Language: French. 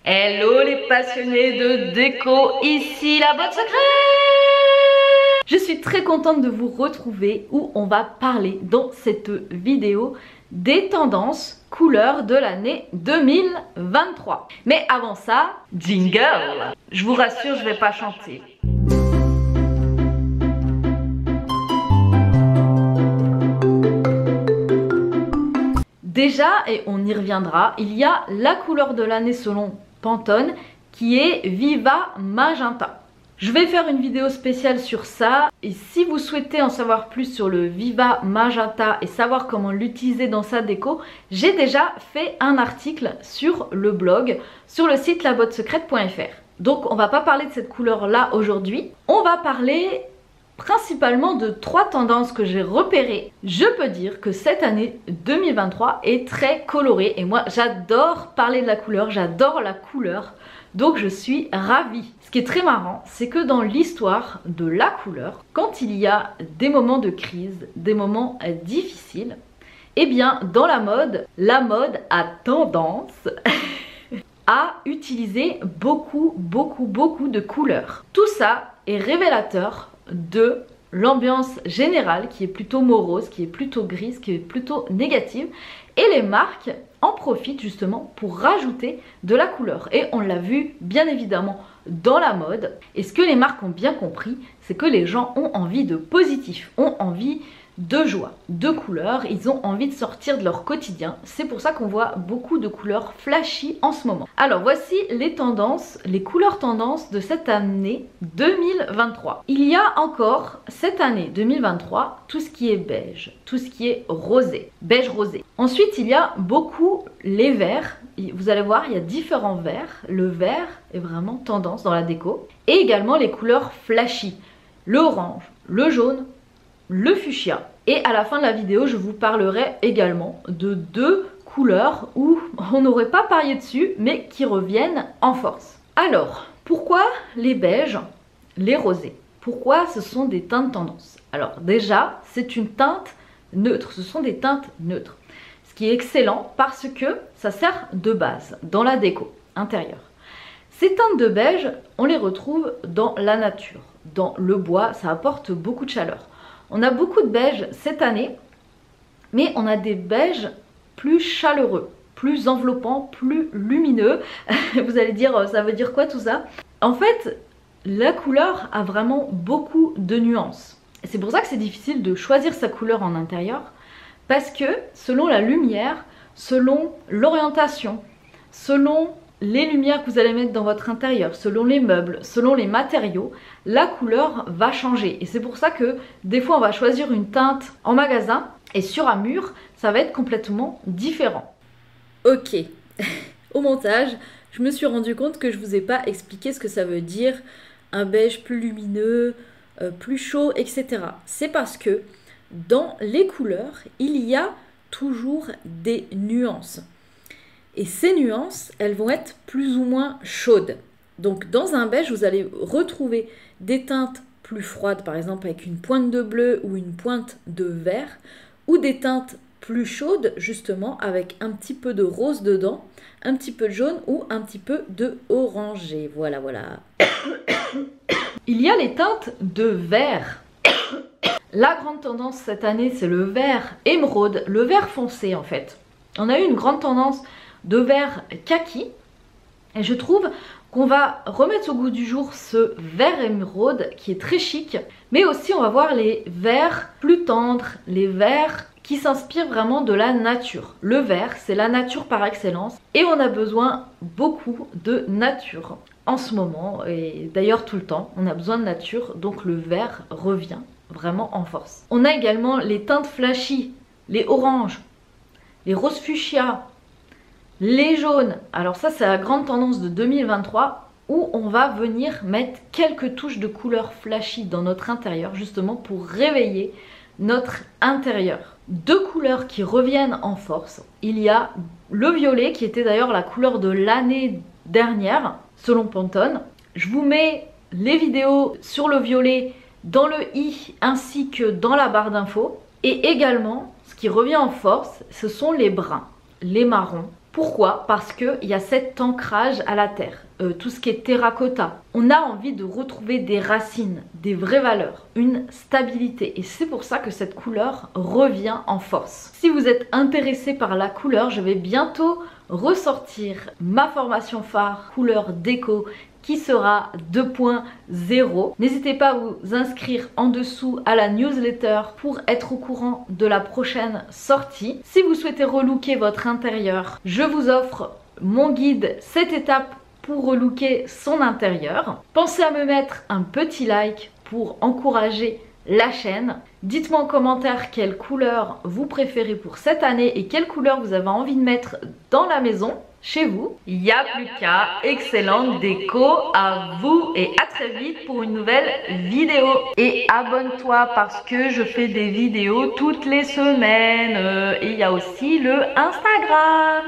Hello les passionnés de déco, ici la boîte secrète. Je suis très contente de vous retrouver où on va parler dans cette vidéo des tendances couleurs de l'année 2023. Mais avant ça, jingle. Je vous rassure, je vais pas chanter. Déjà, et on y reviendra, il y a la couleur de l'année selon Pantone qui est Viva Magenta. Je vais faire une vidéo spéciale sur ça et si vous souhaitez en savoir plus sur le Viva Magenta et savoir comment l'utiliser dans sa déco, j'ai déjà fait un article sur le blog, sur le site labottesecrète.fr. Donc on va pas parler de cette couleur là aujourd'hui, on va parler principalement de 3 tendances que j'ai repérées. Je peux dire que cette année 2023 est très colorée et moi j'adore parler de la couleur, j'adore la couleur, donc je suis ravie. Ce qui est très marrant, c'est que dans l'histoire de la couleur, quand il y a des moments de crise, des moments difficiles, eh bien dans la mode a tendance à utiliser beaucoup de couleurs. Tout ça est révélateur de l'ambiance générale qui est plutôt morose, qui est plutôt grise, qui est plutôt négative, et les marques en profitent justement pour rajouter de la couleur. Et on l'a vu bien évidemment dans la mode, et ce que les marques ont bien compris, c'est que les gens ont envie de positif, ont envie de joie, de couleurs, ils ont envie de sortir de leur quotidien. C'est pour ça qu'on voit beaucoup de couleurs flashy en ce moment. Alors voici les tendances, les couleurs tendances de cette année 2023. Il y a encore cette année 2023 tout ce qui est beige, tout ce qui est rosé, beige rosé. Ensuite il y a beaucoup les verts. Vous allez voir, il y a différents verts. Le vert est vraiment tendance dans la déco. Et également les couleurs flashy, l'orange, le jaune, le fuchsia. Et à la fin de la vidéo, je vous parlerai également de 2 couleurs où on n'aurait pas parié dessus, mais qui reviennent en force. Alors, pourquoi les beiges, les rosés? Pourquoi ce sont des teintes tendances? Alors déjà, c'est une teinte neutre, ce sont des teintes neutres. Ce qui est excellent parce que ça sert de base dans la déco intérieure. Ces teintes de beige, on les retrouve dans la nature, dans le bois, ça apporte beaucoup de chaleur. On a beaucoup de beige cette année, mais on a des beiges plus chaleureux, plus enveloppants, plus lumineux. Vous allez dire, ça veut dire quoi tout ça? En fait, la couleur a vraiment beaucoup de nuances. C'est pour ça que c'est difficile de choisir sa couleur en intérieur, parce que selon la lumière, selon l'orientation, selon les lumières que vous allez mettre dans votre intérieur, selon les meubles, selon les matériaux, la couleur va changer. Et c'est pour ça que des fois on va choisir une teinte en magasin et sur un mur, ça va être complètement différent. Ok, au montage, je me suis rendu compte que je ne vous ai pas expliqué ce que ça veut dire un beige plus lumineux, plus chaud, etc. C'est parce que dans les couleurs, il y a toujours des nuances. Et ces nuances, elles vont être plus ou moins chaudes. Donc dans un beige, vous allez retrouver des teintes plus froides, par exemple avec une pointe de bleu ou une pointe de vert, ou des teintes plus chaudes, justement, avec un petit peu de rose dedans, un petit peu de jaune ou un petit peu de orangé. Voilà. Il y a les teintes de vert. La grande tendance cette année, c'est le vert émeraude, le vert foncé en fait. On a eu une grande tendance de vert kaki et je trouve qu'on va remettre au goût du jour ce vert émeraude qui est très chic, mais aussi on va voir les verts plus tendres, les verts qui s'inspirent vraiment de la nature. Le vert, c'est la nature par excellence et on a besoin beaucoup de nature en ce moment et d'ailleurs tout le temps on a besoin de nature, donc le vert revient vraiment en force. On a également les teintes flashy, les oranges, les roses fuchsia, les jaunes. Alors ça c'est la grande tendance de 2023 où on va venir mettre quelques touches de couleur flashy dans notre intérieur justement pour réveiller notre intérieur. 2 couleurs qui reviennent en force. Il y a le violet qui était d'ailleurs la couleur de l'année dernière selon Pantone. Je vous mets les vidéos sur le violet dans le i ainsi que dans la barre d'infos. Et également, ce qui revient en force, ce sont les bruns, les marrons, Pourquoi? Parce qu'il y a cet ancrage à la terre, tout ce qui est terracotta. On a envie de retrouver des racines, des vraies valeurs, une stabilité. Et c'est pour ça que cette couleur revient en force. Si vous êtes intéressé par la couleur, je vais bientôt ressortir ma formation phare couleur déco qui sera 2.0. N'hésitez pas à vous inscrire en dessous à la newsletter pour être au courant de la prochaine sortie. Si vous souhaitez relooker votre intérieur, je vous offre mon guide 7 étapes pour relooker son intérieur. Pensez à me mettre un petit like pour encourager la chaîne. Dites-moi en commentaire quelle couleur vous préférez pour cette année et quelle couleur vous avez envie de mettre dans la maison, chez vous. Il n'y a plus qu'à. Excellente déco à vous et à très vite pour une nouvelle vidéo. Et abonne-toi parce que je fais des vidéos toutes les semaines. Et il y a aussi le Instagram.